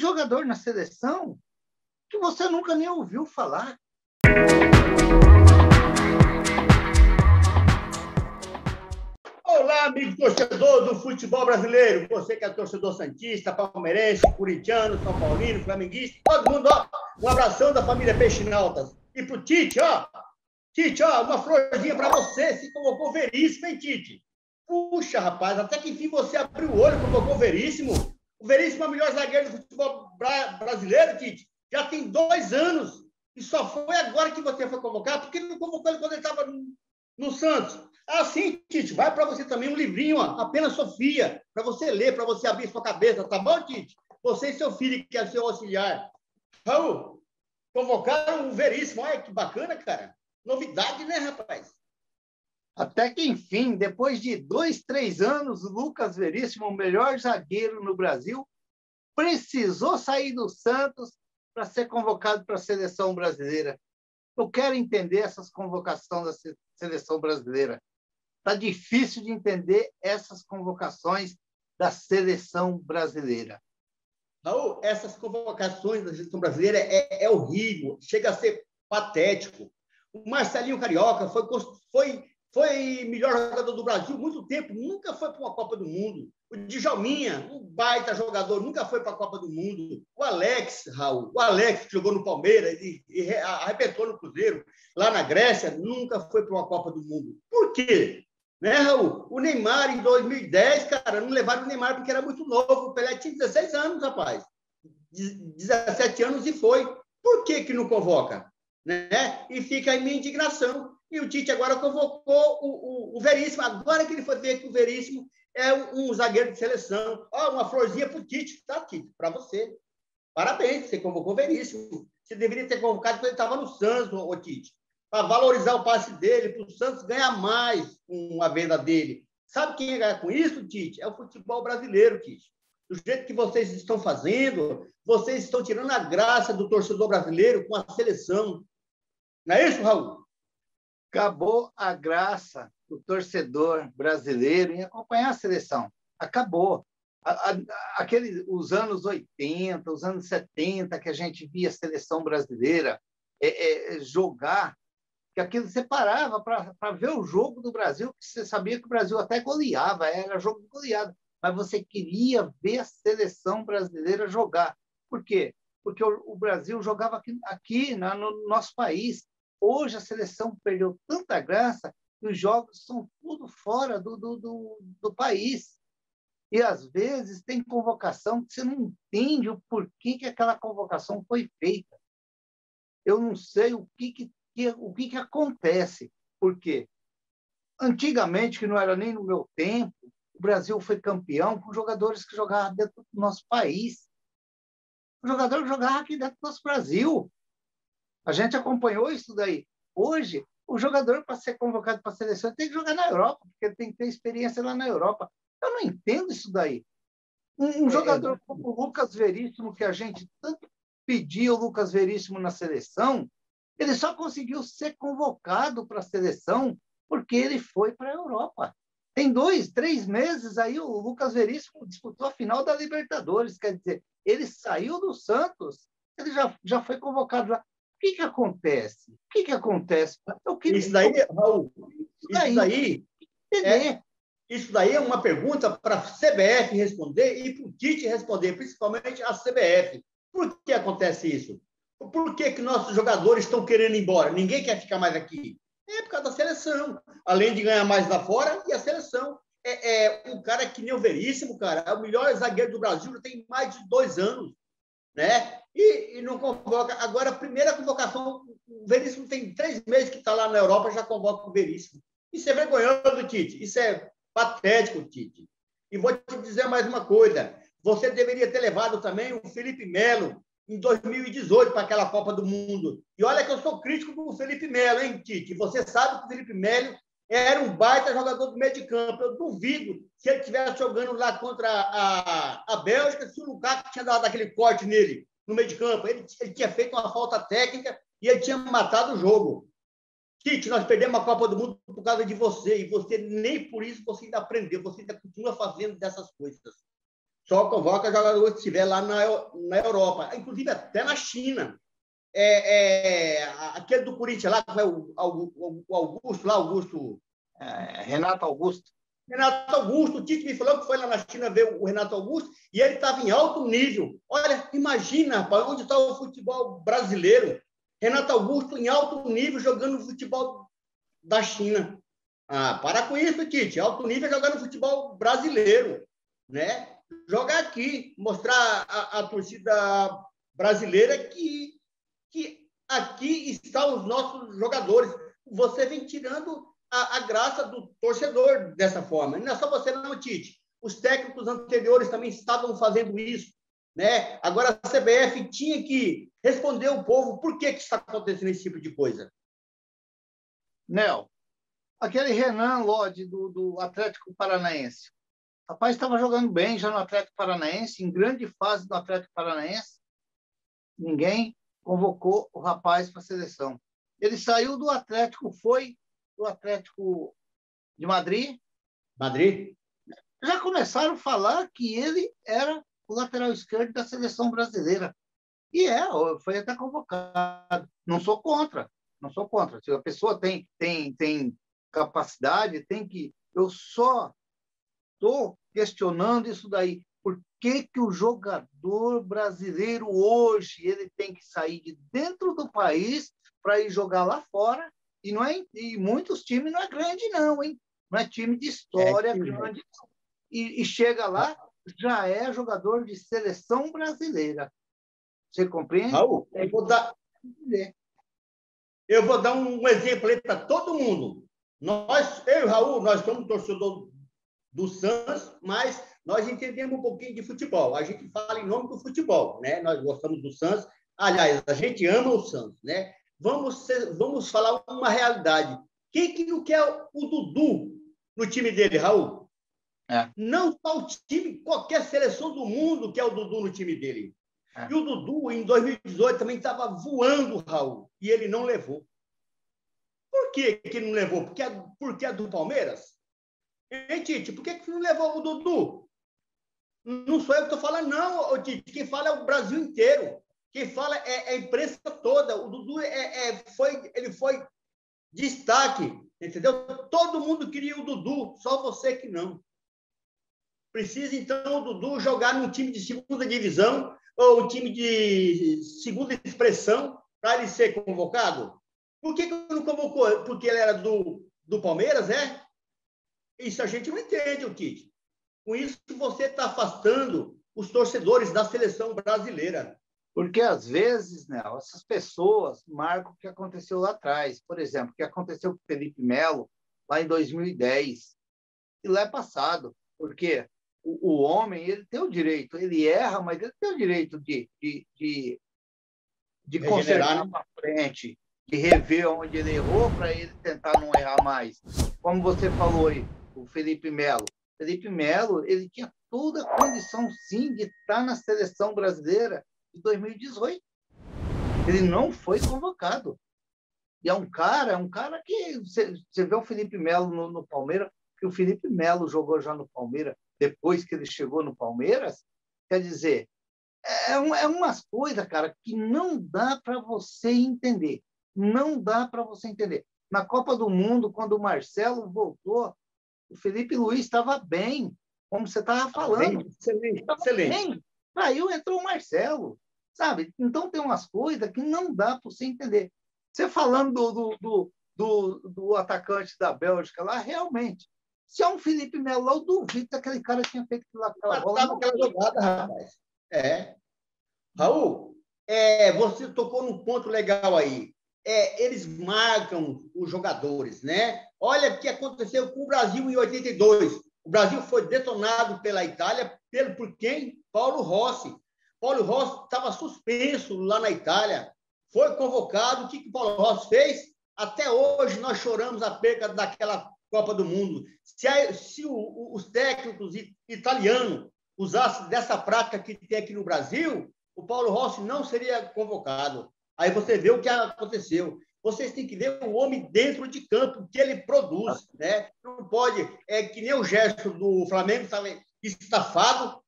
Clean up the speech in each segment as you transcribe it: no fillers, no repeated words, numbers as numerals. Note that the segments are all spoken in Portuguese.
jogador na seleção que você nunca nem ouviu falar. Olá, amigo torcedor do futebol brasileiro. Você que é torcedor santista, palmeirense, corintiano, são paulino, flamenguista, todo mundo, ó, um abração da família Peixinaltas. E pro Tite, ó, uma florzinha para você, se convocou o Veríssimo, hein, Tite? Puxa, rapaz, até que enfim você abriu o olho, convocou o Veríssimo. O Veríssimo é o melhor zagueiro do futebol brasileiro, Tite. Já tem 2 anos. E só foi agora que você foi convocar, porque não convocou ele quando ele estava no Santos. Assim, Tite, vai para você também um livrinho, ó, apenas Sofia, para você ler, para você abrir sua cabeça, tá bom, Tite? Você e seu filho, que é seu auxiliar. Raul, convocaram o Veríssimo. Olha que bacana, cara. Novidade, né, rapaz? Até que, enfim, depois de 2, 3 anos, o Lucas Veríssimo, o melhor zagueiro no Brasil, precisou sair do Santos para ser convocado para a seleção brasileira. Eu quero entender essas convocações da seleção brasileira. Está difícil de entender essas convocações da seleção brasileira. Raul, essas convocações da seleção brasileira é horrível, chega a ser patético. O Marcelinho Carioca foi melhor jogador do Brasil muito tempo, nunca foi para uma Copa do Mundo. O Djalminha, um baita jogador, nunca foi para a Copa do Mundo. O Alex, Raul, que jogou no Palmeiras e arrebentou no Cruzeiro, lá na Grécia, nunca foi para uma Copa do Mundo. Por quê? Né, Raul? O Neymar, em 2010, cara, não levaram o Neymar porque era muito novo. O Pelé tinha 16 anos, rapaz. 17 anos e foi. Por que não convoca? Né? E fica aí minha indignação. E o Tite agora convocou o Veríssimo. Agora que ele foi ver que o Veríssimo é um zagueiro de seleção. Ó, uma florzinha para o Tite, tá, Tite? Para você. Parabéns, você convocou o Veríssimo. Você deveria ter convocado quando ele estava no Santos, o Tite, para valorizar o passe dele, para o Santos ganhar mais com a venda dele. Sabe quem ia ganhar com isso, Tite? É o futebol brasileiro, Tite. Do jeito que vocês estão fazendo, vocês estão tirando a graça do torcedor brasileiro com a seleção. Não é isso, Raul? Acabou a graça do torcedor brasileiro em acompanhar a seleção. Acabou. Os anos 80, os anos 70, que a gente via a seleção brasileira jogar, que aquilo você parava para ver o jogo do Brasil, que você sabia que o Brasil até goleava, era jogo de goleada, mas você queria ver a seleção brasileira jogar. Por quê? Porque o Brasil jogava aqui no nosso país. Hoje a seleção perdeu tanta graça que os jogos são tudo fora do país. E, às vezes, tem convocação que você não entende o porquê que aquela convocação foi feita. Eu não sei o que acontece. Por quê? Antigamente, que não era nem no meu tempo, o Brasil foi campeão com jogadores que jogavam dentro do nosso país. O jogador que jogava aqui dentro do nosso Brasil. A gente acompanhou isso daí. Hoje, o jogador, para ser convocado para a seleção, tem que jogar na Europa, porque ele tem que ter experiência lá na Europa. Eu não entendo isso daí. Um jogador como o Lucas Veríssimo, que a gente tanto pediu o Lucas Veríssimo na seleção, ele só conseguiu ser convocado para a seleção porque ele foi para a Europa. Tem 2, 3 meses aí o Lucas Veríssimo disputou a final da Libertadores, quer dizer, ele saiu do Santos, ele já foi convocado lá. O que acontece? O que acontece? Isso daí, Raul, isso daí é uma pergunta para a CBF responder e para o Tite responder, principalmente a CBF. Por que acontece isso? Por que nossos jogadores estão querendo ir embora? Ninguém quer ficar mais aqui. É por causa da seleção. Além de ganhar mais lá fora, e a seleção. Um cara que nem o Veríssimo, cara, é o melhor zagueiro do Brasil, já tem mais de 2 anos. Né? E não convoca. Agora, a primeira convocação, o Veríssimo tem 3 meses que está lá na Europa, já convoca o Veríssimo. Isso é vergonhoso, Tite. Isso é patético, Tite. E vou te dizer mais uma coisa. Você deveria ter levado também o Felipe Melo em 2018 para aquela Copa do Mundo. E olha que eu sou crítico com o Felipe Melo, hein, Tite? Você sabe que o Felipe Melo era um baita jogador do meio de campo. Eu duvido se ele estivesse jogando lá contra a Bélgica, se o Lukaku tinha dado aquele corte nele no meio de campo. Ele tinha feito uma falta técnica e ele tinha matado o jogo. Tite, nós perdemos a Copa do Mundo por causa de você, e você nem por isso você ainda aprendeu, você ainda continua fazendo dessas coisas. Só convoca jogador que estiver lá na Europa, inclusive até na China. Aquele do Corinthians lá, que é o Augusto, lá, Augusto. Renato Augusto. Renato Augusto, o Tite me falou que foi lá na China ver o Renato Augusto e ele estava em alto nível. Olha, imagina, rapaz, onde está o futebol brasileiro? Renato Augusto em alto nível jogando futebol da China. Para com isso, Tite. Alto nível jogando futebol brasileiro, né? Jogar aqui, mostrar a torcida brasileira que aqui estão os nossos jogadores. Você vem tirando a graça do torcedor dessa forma. Não é só você, não, Tite. Os técnicos anteriores também estavam fazendo isso, né? Agora a CBF tinha que responder ao povo por que está acontecendo esse tipo de coisa. Nel, aquele Renan Lodge do Atlético Paranaense. O rapaz estava jogando bem já no Atlético Paranaense, em grande fase do Atlético Paranaense. Ninguém convocou o rapaz para a seleção. Ele saiu do Atlético, foi do Atlético de Madrid. Madrid? Já começaram a falar que ele era o lateral esquerdo da seleção brasileira. E foi até convocado. Não sou contra. Se a pessoa tem capacidade, tem que... Eu só estou questionando isso daí. Por que o jogador brasileiro hoje ele tem que sair de dentro do país para ir jogar lá fora? E muitos times não é grande, não, hein? Não é time de história grande, não. E chega lá, já é jogador de seleção brasileira. Você compreende? Raul, eu vou dar um exemplo aí para todo mundo. Eu e o Raul, nós somos torcedor do Santos, mas nós entendemos um pouquinho de futebol. A gente fala em nome do futebol, né? Nós gostamos do Santos. Aliás, a gente ama o Santos, né? Vamos falar uma realidade. Quem não quer o Dudu no time dele, Raul? Não só o time, qualquer seleção do mundo quer o Dudu no time dele. E o Dudu, em 2018, também estava voando, Raul, e ele não levou. Por que não levou? Porque é do Palmeiras? Hein, Tite? Por que não levou o Dudu? Não sou eu que estou falando, não, Tite. Quem fala é o Brasil inteiro. Quem fala é a imprensa toda. O Dudu ele foi destaque, entendeu? Todo mundo queria o Dudu, só você que não. Precisa, então, o Dudu jogar num time de segunda divisão ou um time de segunda expressão para ele ser convocado? Por que não convocou? Porque ele era do Palmeiras, é? Isso a gente não entende, o Tite. Com isso, você está afastando os torcedores da seleção brasileira. Porque, às vezes, né, essas pessoas marcam o que aconteceu lá atrás. Por exemplo, o que aconteceu com o Felipe Melo lá em 2010. E lá é passado. Porque o homem, ele tem o direito, ele erra, mas ele tem o direito de consertar para frente, de rever onde ele errou para ele tentar não errar mais. Como você falou aí, o Felipe Melo. Felipe Melo, ele tinha toda a condição, sim, de estar na seleção brasileira de 2018. Ele não foi convocado. E é um cara que... Você vê o Felipe Melo no Palmeiras, que o Felipe Melo jogou já no Palmeiras, depois que ele chegou no Palmeiras, quer dizer, é umas coisas, cara, que não dá para você entender. Não dá para você entender. Na Copa do Mundo, quando o Marcelo voltou, o Felipe Luiz estava bem, como você estava falando. Excelente. Bem. Saiu, entrou o Marcelo, sabe? Então, tem umas coisas que não dá para você entender. Você falando do atacante da Bélgica lá, realmente, se é um Felipe Melo, eu duvido que aquele cara tinha feito aquela bola. Aquela jogada, rapaz. Raul, você tocou num ponto legal aí. Eles marcam os jogadores, né? Olha o que aconteceu com o Brasil em 82. O Brasil foi detonado pela Itália por quem? Paulo Rossi. Paulo Rossi estava suspenso lá na Itália. Foi convocado. O que o Paulo Rossi fez? Até hoje nós choramos a perca daquela Copa do Mundo. Se os técnicos italianos usassem dessa prática que tem aqui no Brasil, o Paulo Rossi não seria convocado. Aí você vê o que aconteceu. Vocês têm que ver o homem dentro de campo, o que ele produz, né? Não pode, que nem o gesto do Flamengo estava estafado,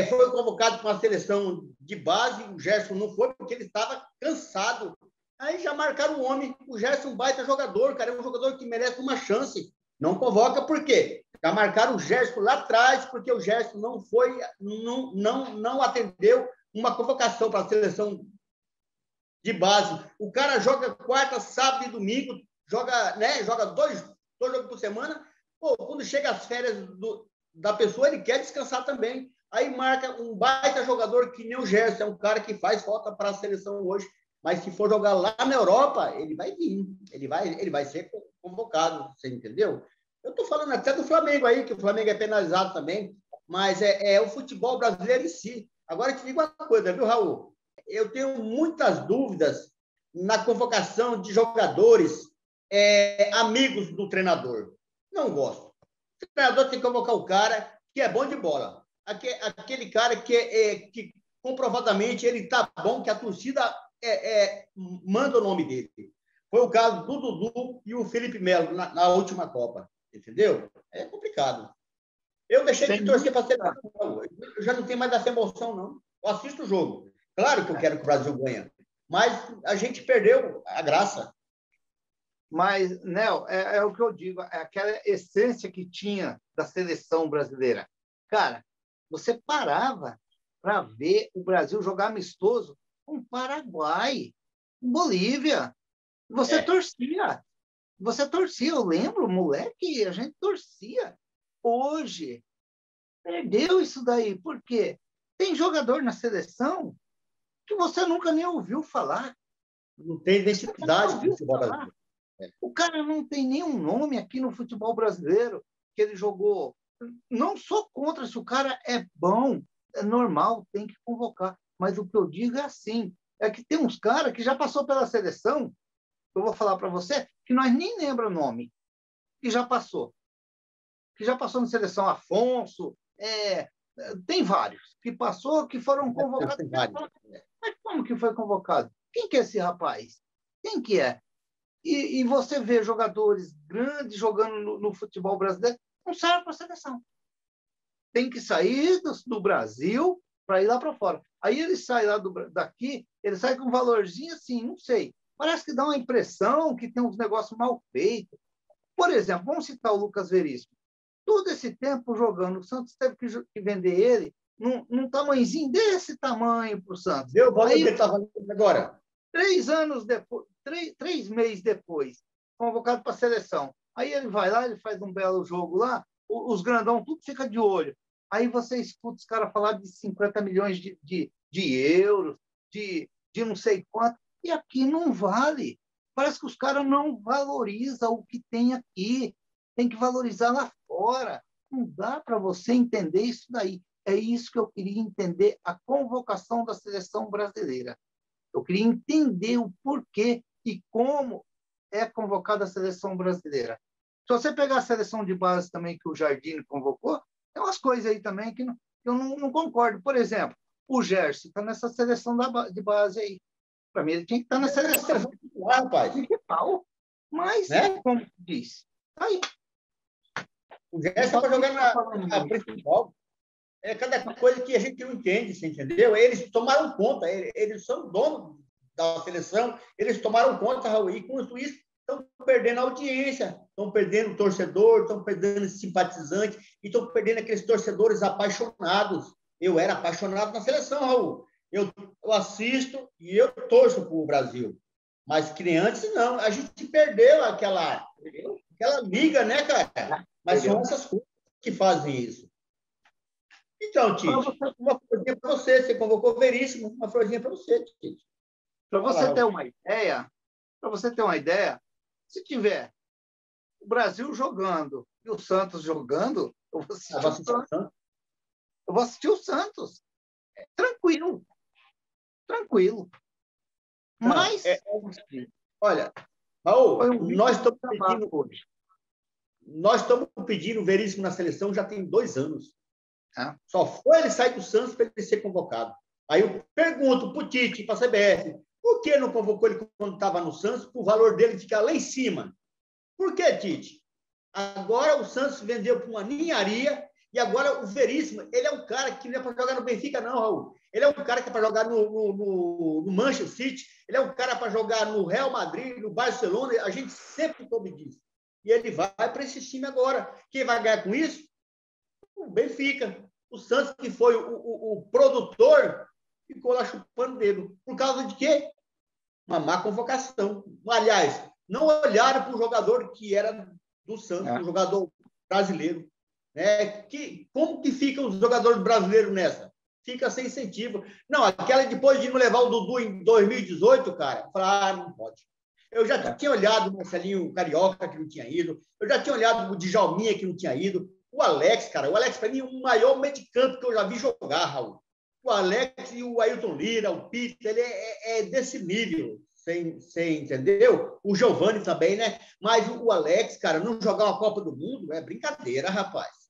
foi convocado para uma seleção de base, o Gerson não foi porque ele estava cansado. Aí já marcaram o homem, o Gerson é um baita jogador, cara, é um jogador que merece uma chance. Não convoca por quê? Já marcaram o Gerson lá atrás, porque o Gerson não atendeu uma convocação para a seleção de base. O cara joga quarta, sábado e domingo, joga dois jogos por semana. Pô, quando chega as férias da pessoa, ele quer descansar também. Aí marca um baita jogador que nem o Gerson, é um cara que faz falta para a seleção hoje, mas se for jogar lá na Europa, ele vai vir, ele vai ser convocado, você entendeu? Eu estou falando até do Flamengo aí, que o Flamengo é penalizado também, mas é o futebol brasileiro em si. Agora, eu te digo uma coisa, viu, Raul? Eu tenho muitas dúvidas na convocação de jogadores amigos do treinador. Não gosto. O treinador tem que convocar o cara que é bom de bola. Aquele cara que comprovadamente ele está bom, que a torcida manda o nome dele. Foi o caso do Dudu e o Felipe Melo na última Copa. Entendeu? É complicado. Eu deixei de torcer para a seleção. Eu já não tenho mais essa emoção, não. Eu assisto o jogo. Claro que eu quero que o Brasil ganhe, mas a gente perdeu a graça. Mas, Nel, é o que eu digo, é aquela essência que tinha da seleção brasileira. Cara, você parava para ver o Brasil jogar amistoso com o Paraguai, com Bolívia. Você torcia. Você torcia. Eu lembro, moleque, a gente torcia. Hoje, perdeu isso daí. Por quê? Tem jogador na seleção que você nunca nem ouviu falar. Não tem identidade do futebol brasileiro. O cara não tem nenhum nome aqui no futebol brasileiro que ele jogou. Não sou contra, se o cara é bom, é normal, tem que convocar. Mas o que eu digo é assim, é que tem uns caras que já passou pela seleção, eu vou falar para você, que nós nem lembra o nome, que já passou. Que já passou na seleção. Afonso, tem vários que passou, que foram convocados. Mas como que foi convocado? Quem que é esse rapaz? Quem que é? E você vê jogadores grandes jogando no futebol brasileiro, não serve para a seleção. Tem que sair do Brasil para ir lá para fora. Aí ele sai lá daqui, ele sai com um valorzinho assim, não sei. Parece que dá uma impressão que tem uns negócios mal feitos. Por exemplo, vamos citar o Lucas Veríssimo. Todo esse tempo jogando, o Santos teve que vender ele num tamanhozinho desse tamanho para o Santos. Deu o valor que ele está valendo agora. 3 anos depois, 3 meses depois, convocado para a seleção. Aí ele vai lá, ele faz um belo jogo lá, os grandão, tudo fica de olho. Aí você escuta os caras falar de 50 milhões de euros, de não sei quanto, e aqui não vale. Parece que os caras não valorizam o que tem aqui. Tem que valorizar lá fora. Não dá para você entender isso daí. É isso que eu queria entender, a convocação da seleção brasileira. Eu queria entender o porquê e como é convocada a seleção brasileira. Se você pegar a seleção de base também que o Jardim convocou, tem umas coisas aí também que eu não concordo. Por exemplo, o Gerson está nessa seleção de base aí. Para mim, ele tinha que estar na seleção principal. Mas, como diz, tá aí. O Gerson para jogar na principal. É cada coisa que a gente não entende, você entendeu? Eles tomaram conta, eles são donos da seleção, eles tomaram conta, Raul, e com isso estão perdendo a audiência, estão perdendo o torcedor, estão perdendo esse simpatizante, e estão perdendo aqueles torcedores apaixonados. Eu era apaixonado na seleção, Raul. Eu assisto e eu torço para o Brasil. Mas que nem antes, não. A gente perdeu aquela liga, né, cara? Mas são essas coisas que fazem isso. Então, Tite, uma florzinha para você. Você convocou o Veríssimo, uma florzinha para você, Tite. Para você ter uma ideia, se tiver o Brasil jogando e o Santos jogando, eu vou assistir o Santos. Eu vou assistir o Santos. Tranquilo. Mas, olha, Raul, nós estamos pedindo o Veríssimo na seleção já tem 2 anos. Só foi ele sair do Santos para ele ser convocado. Aí eu pergunto para o Tite, para a CBF, por que não convocou ele quando estava no Santos, para o valor dele ficar lá em cima? Por que, Tite? Agora o Santos vendeu para uma ninharia E agora o Veríssimo, ele é um cara que não é para jogar no Benfica, não, Raul. Ele é um cara que é para jogar no Manchester City, ele é um cara para jogar no Real Madrid, no Barcelona, a gente sempre soube disso. E ele vai para esse time agora. Quem vai ganhar com isso? O Benfica. O Santos, que foi o produtor, ficou lá chupando o dedo. Por causa de quê? Uma má convocação. Aliás, não olharam para o jogador que era do Santos, um jogador brasileiro. Né? Como que ficam os jogadores brasileiros nessa? Fica sem incentivo. Não, aquela depois de não levar o Dudu em 2018, cara, falar, não pode. Eu já tinha olhado o Marcelinho Carioca, que não tinha ido. Eu já tinha olhado o Djalminha, que não tinha ido. O Alex, cara. O Alex, para mim, é o maior meio de campo que eu já vi jogar, Raul. O Alex e o Ailton Lira, o Peter, ele é desse nível. Você entendeu? O Giovani também, né? Mas o Alex, cara, não jogar uma Copa do Mundo é brincadeira, rapaz.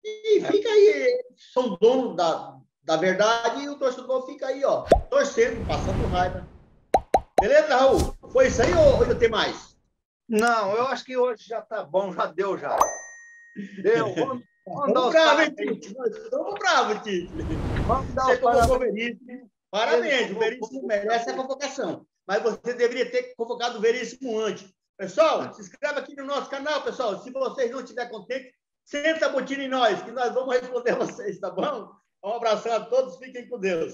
E fica aí, são donos da verdade e o torcedor fica aí, ó, torcendo, passando raiva. Beleza, Raul? Foi isso aí ou ainda tem mais? Não, eu acho que hoje já tá bom, já deu já. Deu. Vamos dar Estamos os bravos, hein, parabéns. Tite? Nós estamos bravos, Tite. Vamos dar Você os convocou o parabéns. Veríssimo. Parabéns, o Veríssimo merece a convocação. Mas você deveria ter convocado o Veríssimo antes. Pessoal, se inscreva aqui no nosso canal, pessoal. Se vocês não estiverem contentes, senta a botina em nós, que nós vamos responder vocês, tá bom? Um abração a todos, fiquem com Deus.